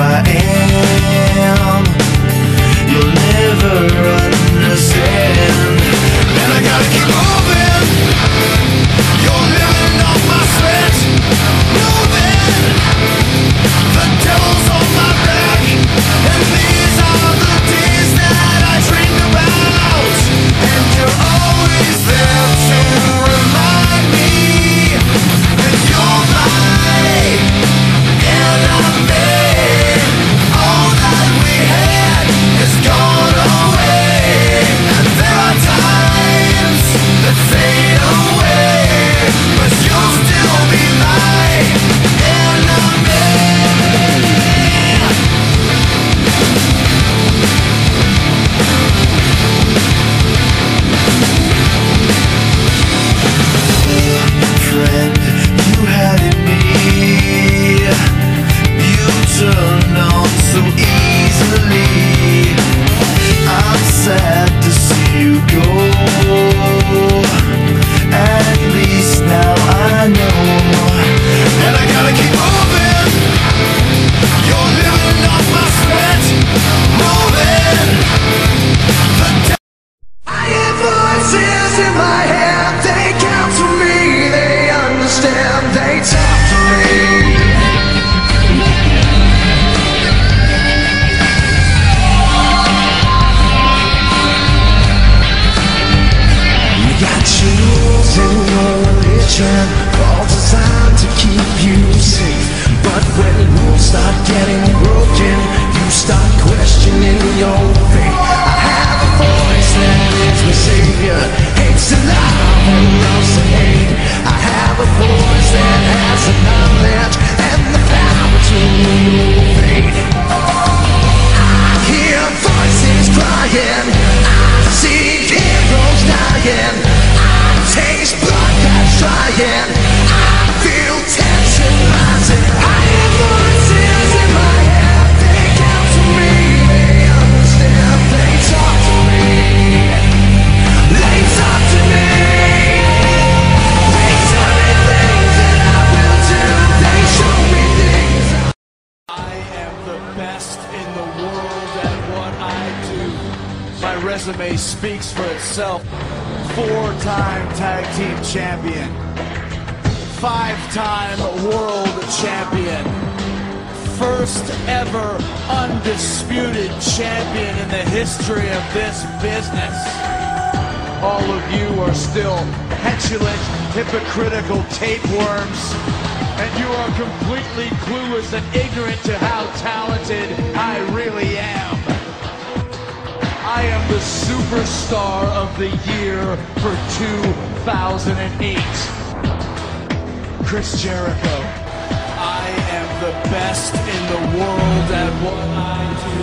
I am. You'll never understand. And I gotta keep moving. You're living off my sweat. Moving. The devil's on my back. And these are the days that I dream about. And you're always there to remind me that you're my enemy. All that we had is gone away. And there are times that fade away, but you'll still be my enemy. Friend, you had in me. You turned on so easily. I'm sad to see you go. At least now I know. And I gotta keep moving. You're living off my sweat. Moving. I hear voices in my head. They count to me. They understand. They talk to me. You got jewels in your religion, all designed to keep you safe. But when rules start getting broken, you start questioning your faith. I have a voice that is my savior, hates to love and loves to hate. I have a voice that has the knowledge and the power to rule your fate. I hear voices crying, I see heroes dying, I taste blood that's trying, I feel tension rising. I hear voices in my head, they count to me, they understand, they talk to me, they talk to me, they tell me things that I will do, they show me things. I am the best in the world at what I do. My resume speaks for itself. 4-time tag team champion, 5-time world champion, first ever undisputed champion in the history of this business. All of you are still petulant, hypocritical tapeworms, and you are completely clueless and ignorant to how talented I really am. I am the superstar of the year for 2008. Chris Jericho. I am the best in the world at what I do.